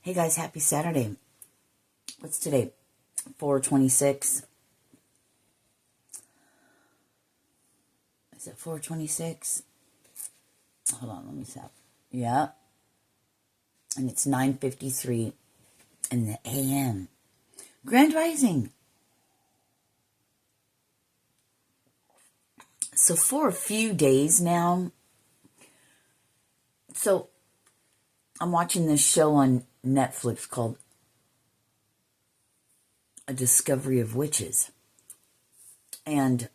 Hey guys, happy Saturday. What's today? 4/26. Is it 4/26? Hold on, let me stop. Yeah. And it's 9:53 in the AM. Grand Rising. So for a few days now, I'm watching this show on Netflix called A Discovery of Witches. And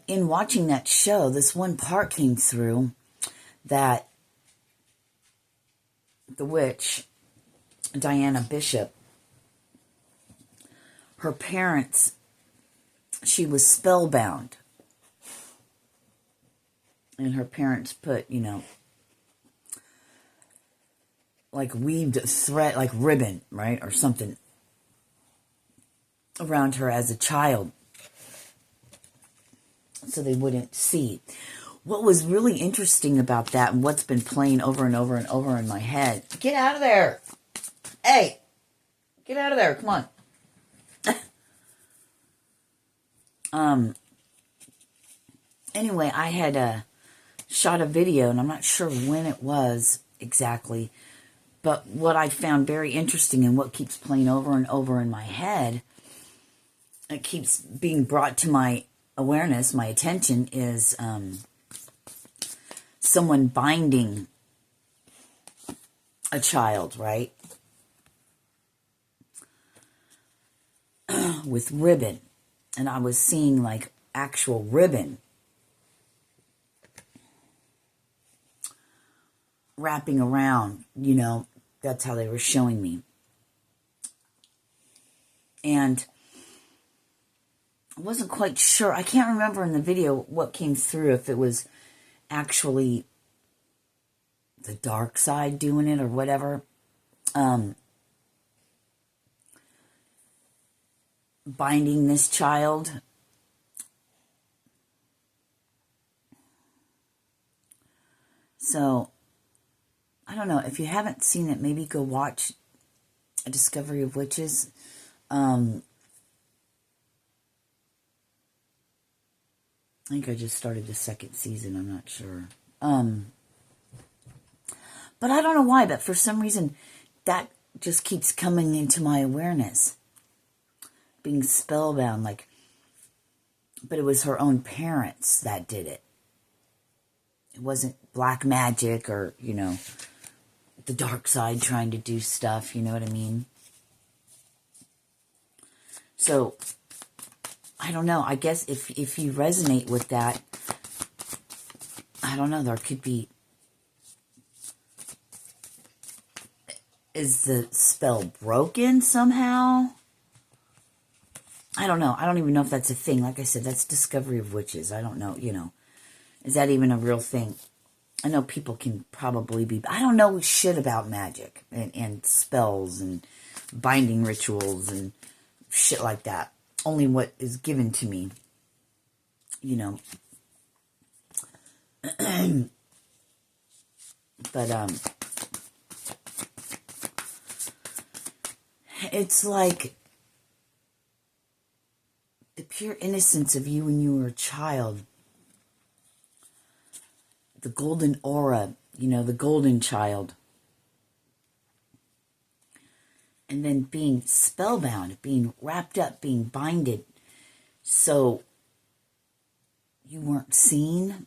in watching that show, this one part came through that the witch, Diana Bishop, her parents, she was spellbound. And her parents put, like weaved thread, like ribbon, right? Or something around her as a child so they wouldn't see. What was really interesting about that and what's been playing over and over and over in my head. Get out of there. Hey, get out of there. Come on. Anyway, I had shot a video, and I'm not sure when it was exactly, but what I found very interesting and what keeps playing over and over in my head, it keeps being brought to my awareness, my attention, is someone binding a child, right? With ribbon. And I was seeing like actual ribbon wrapping around, that's how they were showing me. And I wasn't quite sure. I can't remember in the video what came through, if it was actually the dark side doing it or whatever. Binding this child. So, I don't know. If you haven't seen it, maybe go watch A Discovery of Witches. I think I just started the second season. I'm not sure. But I don't know why, but for some reason, that just keeps coming into my awareness. Being spellbound, but it was her own parents that did it. It wasn't black magic or, the dark side trying to do stuff, you know what I mean? So, I don't know. I guess if you resonate with that, I don't know, there could be... Is the spell broken somehow? I don't know. I don't even know if that's a thing. Like I said, that's Discovery of Witches. I don't know, Is that even a real thing? I know people can probably be... I don't know shit about magic and spells and binding rituals and shit like that. Only what is given to me, But, it's like the pure innocence of you when you were a child. The golden aura, the golden child. And then being spellbound, being wrapped up, being binded. So you weren't seen.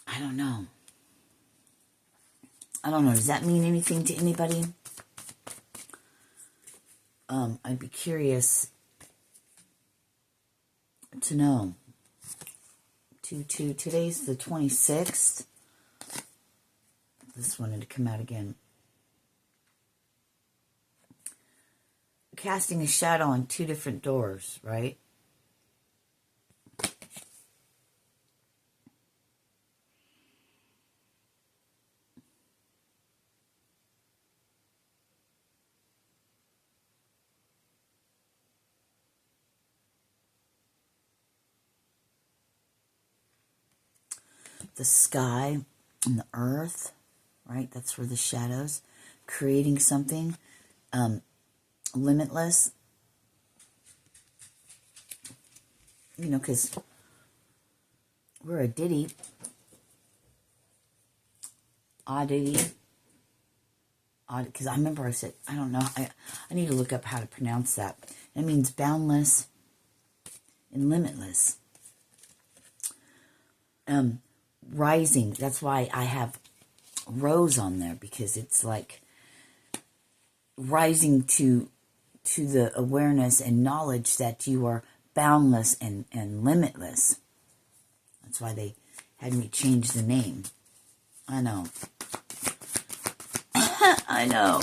I don't know. Does that mean anything to anybody? I'd be curious to know. Today's the 26th. This wanted to come out again. Casting a shadow on two different doors, right? the sky and the earth, right? That's where the shadows, creating something limitless. You know, because we're oddity, because I remember I said, I don't know, I need to look up how to pronounce that. It means boundless and limitless. Rising, that's why I have rose on there, because it's like rising to the awareness and knowledge that you are boundless and limitless. That's why they had me change the name. I know. I know.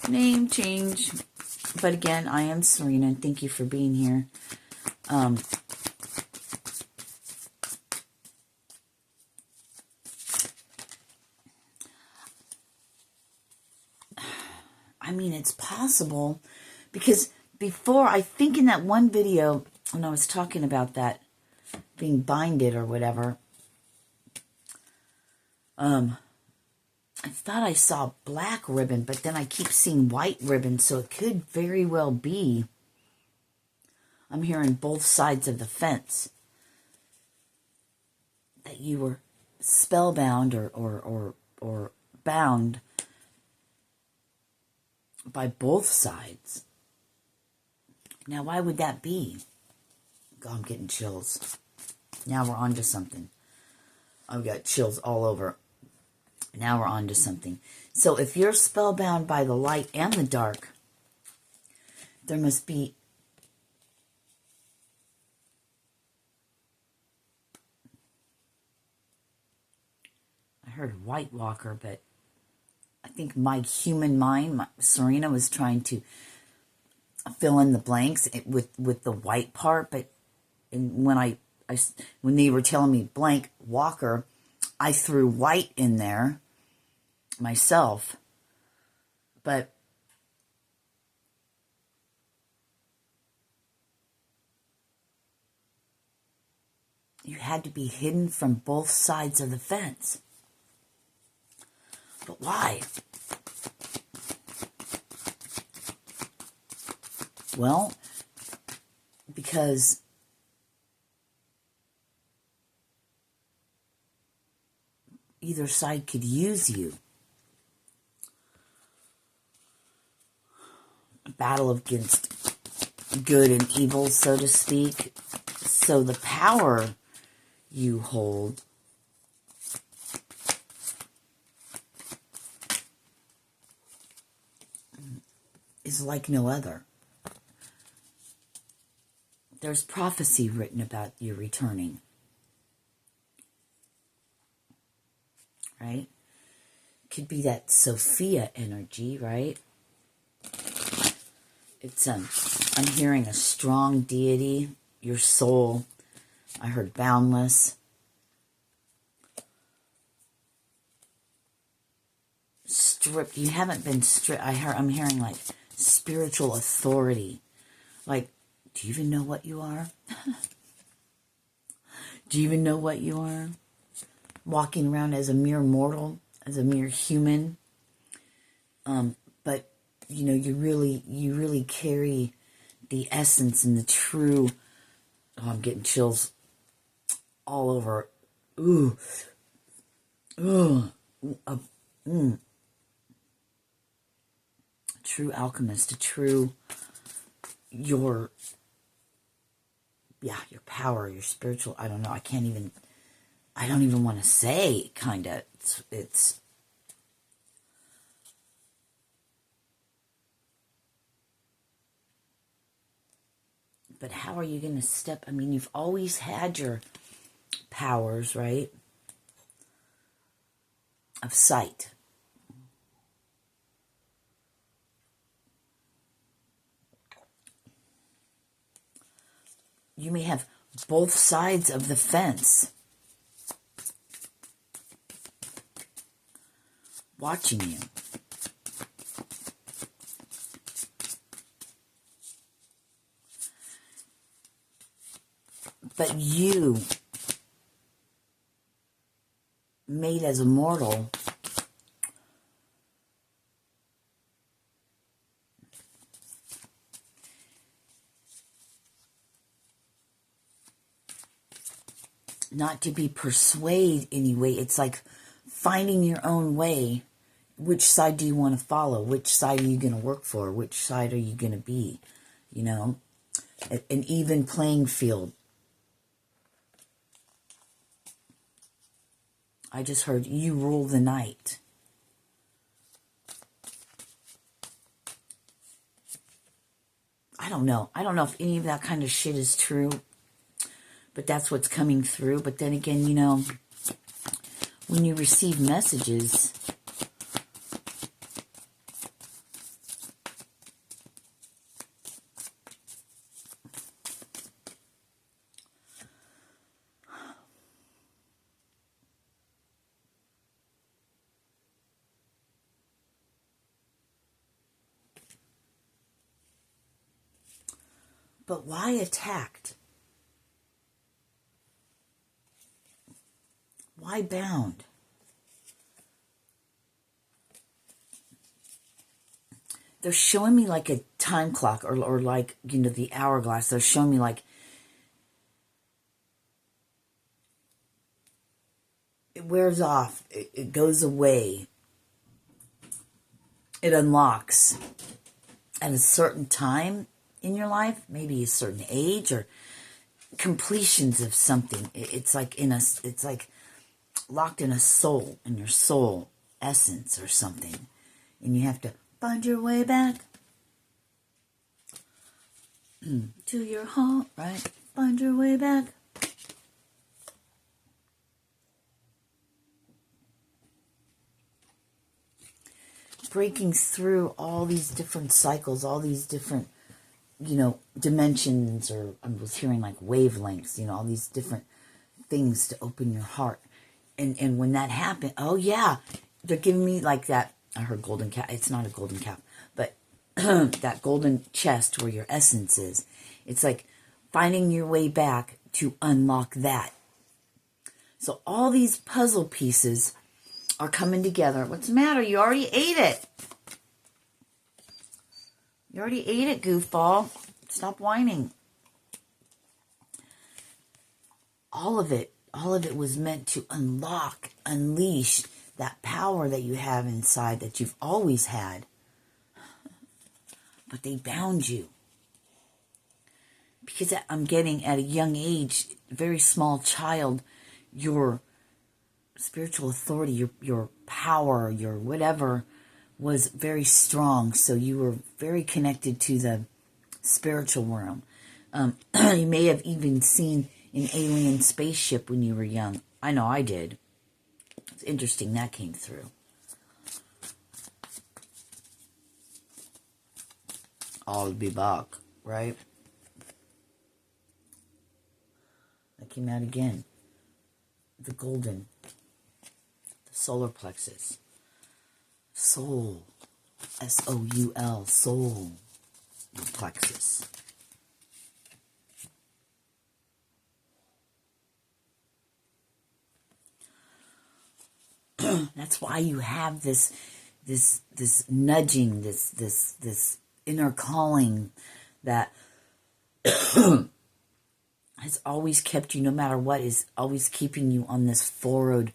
Name change. But again, I am Sirena, and thank you for being here. I mean, it's possible, because before, I think in that one video, when I was talking about that being binded or whatever, I thought I saw black ribbon, but then I keep seeing white ribbon, so it could very well be, I'm hearing both sides of the fence, that you were spellbound or bound by both sides. Now, why would that be? God, I'm getting chills. Now we're on to something. I've got chills all over. Now we're on to something. So if you're spellbound by the light and the dark, there must be I heard White Walker, but I think my human mind, Sirena, was trying to fill in the blanks with the white part, but when when they were telling me blank Walker, I threw white in there myself. But you had to be hidden from both sides of the fence. But why? Well, because either side could use you. A battle against good and evil, so to speak. So the power you hold is like no other. There's prophecy written about you returning. Right? Could be that Sophia energy, right? It's I'm hearing a strong deity, your soul. I heard boundless. Stripped. You haven't been stripped. I'm hearing like spiritual authority. Like, do you even know what you are? Do you even know what you are? Walking around as a mere mortal, as a mere human. But you know, you really carry the essence and the true. Oh, I'm getting chills all over. Ooh. Ooh. True alchemist, a true your power, your spiritual, I don't know, I don't even want to say, kind of, it's but how are you going to step, I mean, you've always had your powers, right, of sight. You may have both sides of the fence watching you. But you made as a mortal, not to be persuaded anyway. It's like finding your own way. Which side do you want to follow? Which side are you going to work for? Which side are you going to be? You know, an even playing field. I just heard you rule the night. I don't know. I don't know if any of that kind of shit is true. But that's what's coming through. But then again, you know, when you receive messages, but why attacked? Why bound? They're showing me like a time clock or like, you know, the hourglass. They're showing me like it wears off. It goes away. It unlocks at a certain time in your life, maybe a certain age or completions of something. It's like it's like locked in a soul, in your soul essence or something. And you have to find your way back to your heart, right? Find your way back. Breaking through all these different cycles, all these different, you know, dimensions, or I was hearing like wavelengths, you know, all these different things to open your heart. And when that happened, oh yeah, they're giving me like that. I heard golden cap. It's not a golden cap, but that golden chest where your essence is. It's like finding your way back to unlock that. So all these puzzle pieces are coming together. What's the matter? You already ate it. You already ate it, goofball. Stop whining. All of it was meant to unlock, unleash that power that you have inside that you've always had. But they bound you. Because I'm getting at a young age, very small child, your spiritual authority, your power, your whatever was very strong. So you were very connected to the spiritual realm. You may have even seen an alien spaceship when you were young. I know I did. It's interesting that came through. I'll be back, right? That came out again. The golden. The solar plexus. Soul. S-O-U-L. Soul plexus. That's why you have this nudging, this inner calling that has always kept you, no matter what, is always keeping you on this forward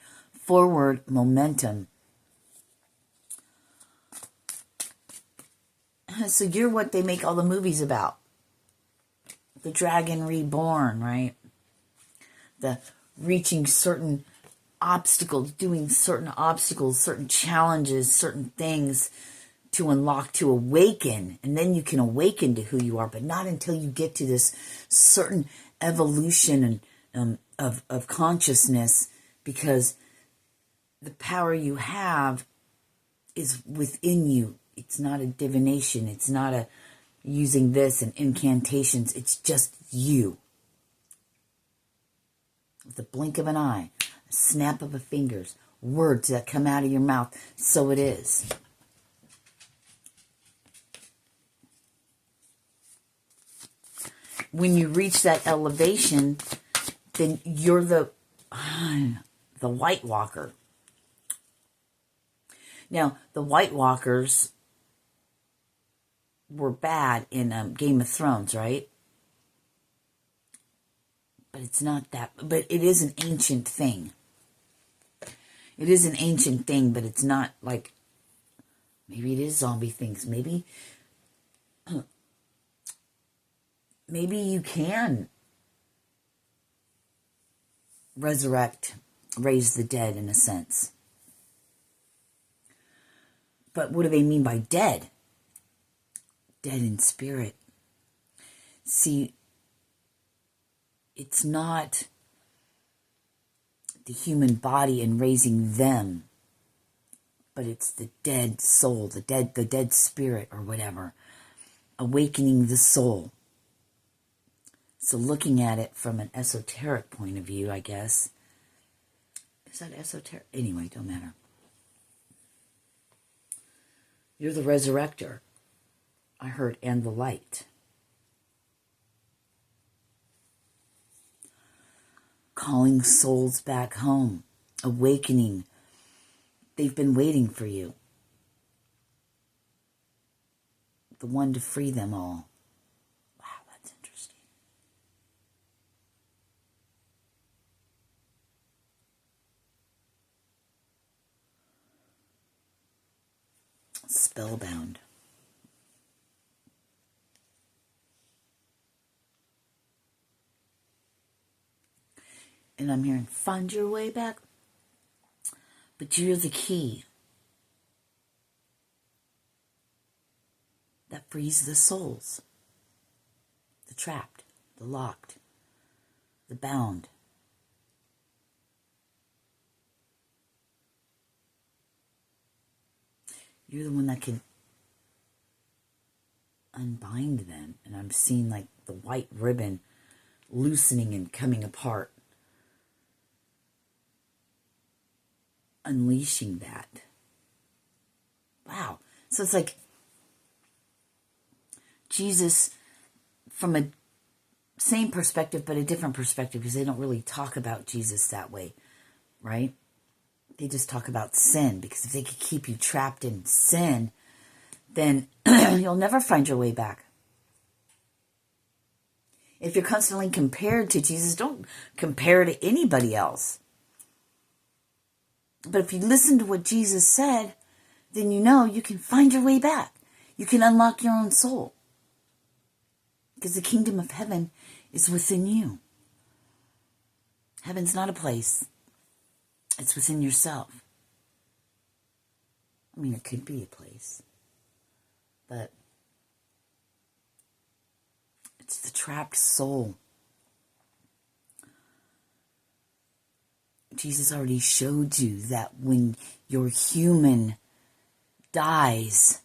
momentum. So you're what they make all the movies about. The Dragon Reborn, right? The reaching certain obstacles, doing certain obstacles, certain challenges, certain things to unlock, to awaken. And then you can awaken to who you are, but not until you get to this certain evolution and of consciousness, because the power you have is within you. It's not a divination. It's not a using this and incantations. It's just you. With the blink of an eye, a snap of a fingers, words that come out of your mouth. So it is. When you reach that elevation, then you're the White Walker. Now, the White Walkers were bad in Game of Thrones, right? But it's not that. But it is an ancient thing. It is an ancient thing, but it's not like... Maybe it is zombie things. Maybe you can resurrect, raise the dead in a sense. But what do they mean by dead? Dead in spirit. See, it's not the human body and raising them, but it's the dead soul, the dead spirit or whatever, awakening the soul. So looking at it from an esoteric point of view, I guess. Is that esoteric? Anyway, don't matter. You're the resurrector, I heard, and the light. Calling souls back home, awakening. They've been waiting for you. The one to free them all. Wow, that's interesting. Spellbound. And I'm hearing, find your way back. But you're the key that frees the souls. The trapped, the locked, the bound. You're the one that can unbind them. And I'm seeing like the white ribbon loosening and coming apart. Unleashing that. Wow. So it's like Jesus from a same perspective, but a different perspective, because they don't really talk about Jesus that way, right? They just talk about sin, because if they could keep you trapped in sin, then you'll never find your way back. If you're constantly compared to Jesus, don't compare to anybody else. But if you listen to what Jesus said, then you know you can find your way back. You can unlock your own soul. Because the kingdom of heaven is within you. Heaven's not a place. It's within yourself. I mean, it could be a place. But it's the trapped soul. Jesus already showed you that when your human dies,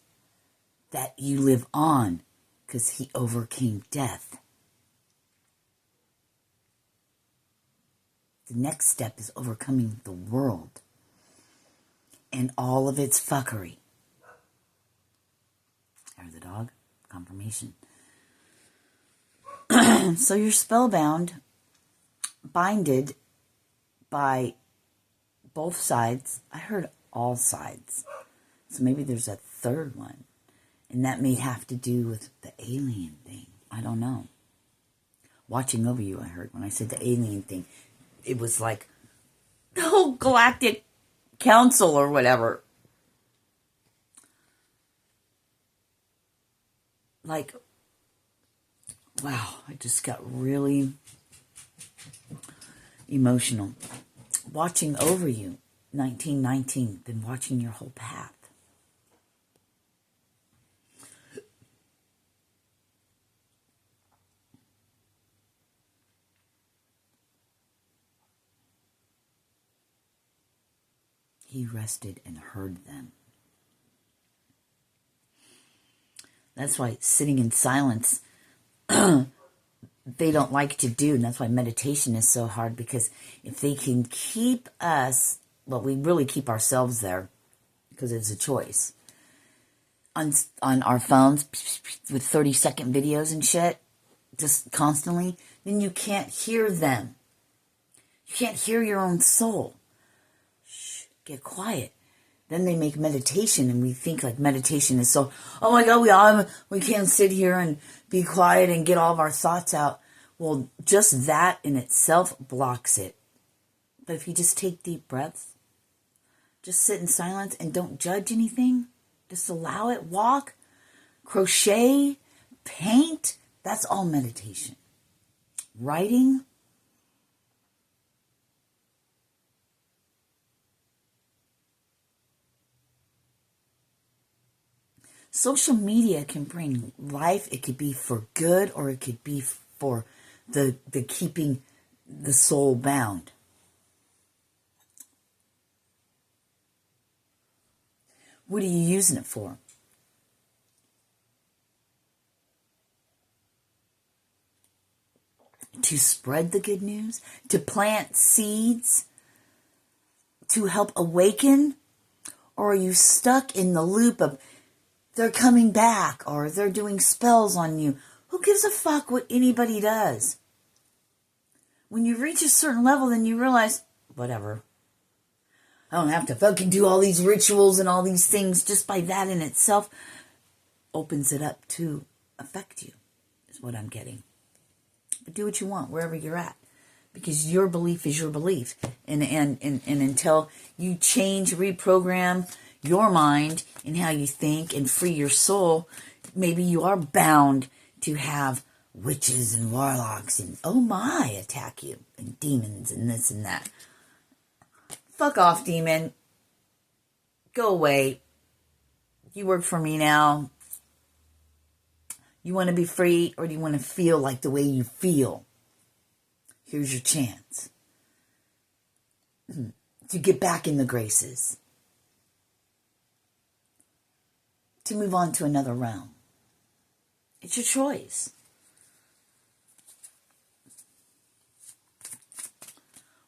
that you live on, because he overcame death. The next step is overcoming the world and all of its fuckery. There's the dog. Confirmation. So you're spellbound, binded by both sides. I heard all sides. So maybe there's a third one. And that may have to do with the alien thing. I don't know. Watching over you, I heard. When I said the alien thing, it was like the whole galactic council or whatever. Like, wow, I just got really emotional. Watching over you, 1919, been watching your whole path. He rested and heard them. That's why sitting in silence, they don't like to do. And that's why meditation is so hard. Because if they can keep us, well, we really keep ourselves there. Because it's a choice. On our phones, with 30-second videos and shit, just constantly, then you can't hear them. You can't hear your own soul. Shh, get quiet. Then they make meditation, and we think like meditation is so, oh my God, we can't sit here and be quiet and get all of our thoughts out. Well, just that in itself blocks it. But if you just take deep breaths, just sit in silence and don't judge anything, just allow it, walk, crochet, paint, that's all meditation. Writing, social media can bring life. It could be for good, or it could be for the keeping the soul bound. What are you using it for? To spread the good news? To plant seeds? To help awaken? Or are you stuck in the loop of they're coming back, or they're doing spells on you? Who gives a fuck what anybody does? When you reach a certain level, then you realize, whatever. I don't have to fucking do all these rituals and all these things. Just by that in itself opens it up to affect you, is what I'm getting. But do what you want wherever you're at, because your belief is your belief. And until you change, reprogram your mind and how you think and free your soul, maybe you are bound to have witches and warlocks and oh my attack you, and demons and this and that. Fuck off, demon. Go away. You work for me now. You want to be free, or do you want to feel like the way you feel? Here's your chance to get back in the graces, to move on to another realm. It's your choice.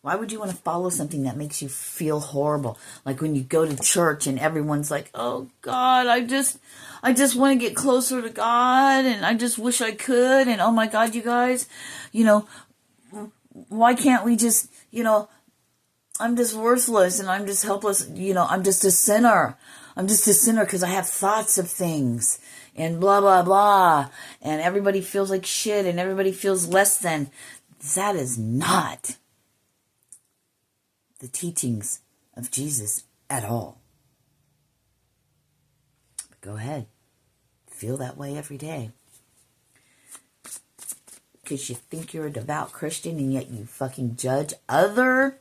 Why would you want to follow something that makes you feel horrible? Like when you go to church and everyone's like, oh God, I just want to get closer to God, and I just wish I could, and oh my God, you guys, why can't we just, I'm just worthless and I'm just helpless, I'm just a sinner. I'm just a sinner because I have thoughts of things and blah, blah, blah. And everybody feels like shit and everybody feels less than. That is not the teachings of Jesus at all. But go ahead. Feel that way every day. Because you think you're a devout Christian and yet you fucking judge other.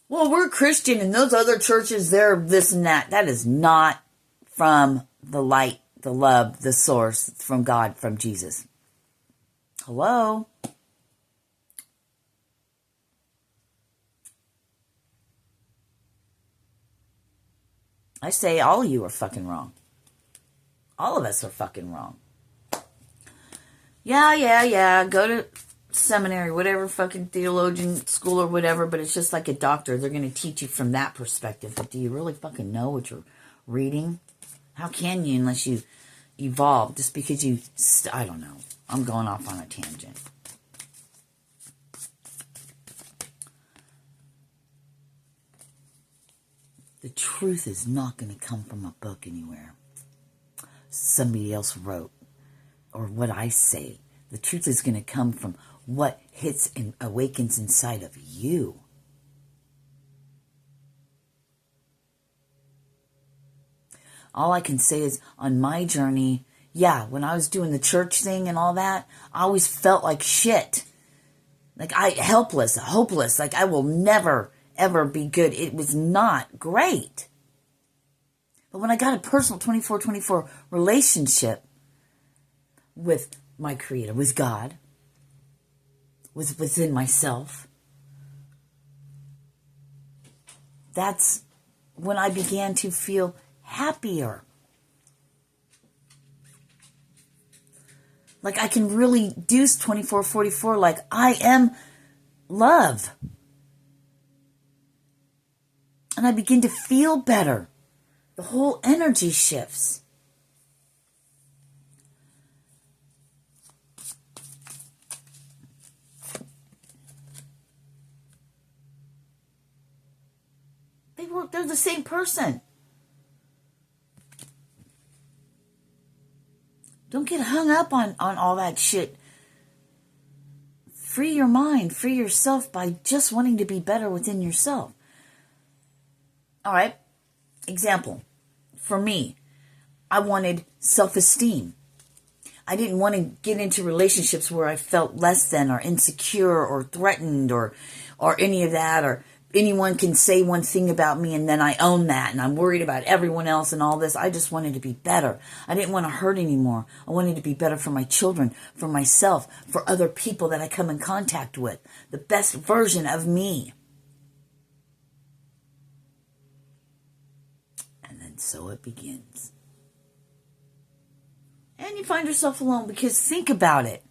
Well, we're Christian and those other churches, they're this and that. That is not from the light, the love, the source, from God, from Jesus. Hello? I say all of you are fucking wrong. All of us are fucking wrong. Yeah. Go to seminary, whatever, fucking theologian school or whatever, but it's just like a doctor. They're going to teach you from that perspective. But do you really fucking know what you're reading? How can you unless you evolve? Just because you... I don't know. I'm going off on a tangent. The truth is not going to come from a book anywhere somebody else wrote or what I say. The truth is going to come from what hits and awakens inside of you. All I can say is on my journey, when I was doing the church thing and all that, I always felt like shit. Like helpless, hopeless, like I will never ever be good. It was not great. But when I got a personal 24/24 relationship with my Creator, with God, within myself, that's when I began to feel happier. Like I can really do 24/44, like I am love. And I begin to feel better. The whole energy shifts. they're the same person. Don't get hung up on all that shit. Free your mind, free yourself by just wanting to be better within yourself. All right. Example. For me, I wanted self-esteem. I didn't want to get into relationships where I felt less than or insecure or threatened or any of that, or anyone can say one thing about me and then I own that and I'm worried about everyone else and all this. I just wanted to be better. I didn't want to hurt anymore. I wanted to be better for my children, for myself, for other people that I come in contact with. The best version of me. And then so it begins. And you find yourself alone, because think about it.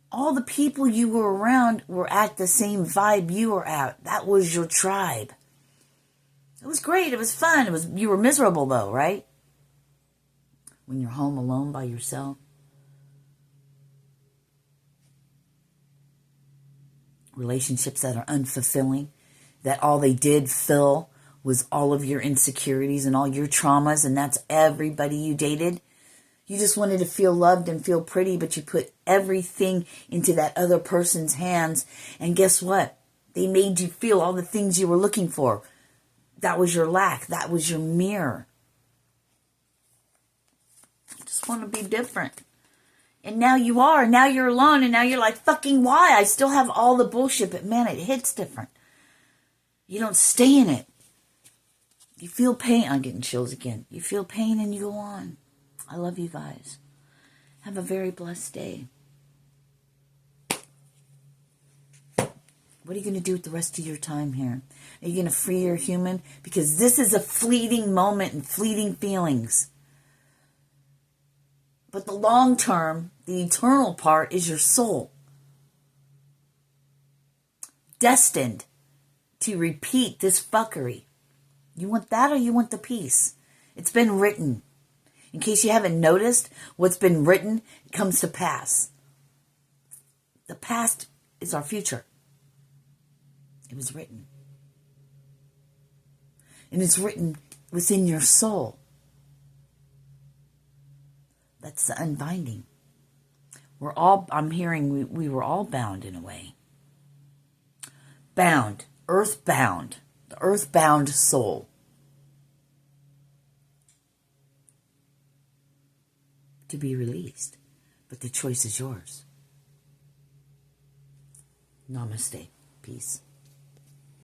All the people you were around were at the same vibe you were at. That was your tribe. It was great. It was fun. You were miserable though, right? When you're home alone by yourself. Relationships that are unfulfilling. That all they did fill was all of your insecurities and all your traumas, and that's everybody you dated. You just wanted to feel loved and feel pretty, but you put everything into that other person's hands, and guess what? They made you feel all the things you were looking for. That was your lack. That was your mirror. I just want to be different. And now you are. Now you're alone, and now you're like, fucking why? I still have all the bullshit, but man, it hits different. You don't stay in it. You feel pain. I'm getting chills again. You feel pain and you go on. I love you guys. Have a very blessed day. What are you going to do with the rest of your time here? Are you going to free your human? Because this is a fleeting moment and fleeting feelings. But the long term, the eternal part is your soul. Destined to repeat this fuckery. You want that or you want the peace? It's been written. In case you haven't noticed, what's been written comes to pass. The past is our future. It was written. And it's written within your soul. That's the unbinding. I'm hearing we were all bound in a way. Bound, earthbound. The earthbound soul. To be released. But the choice is yours. Namaste. Peace.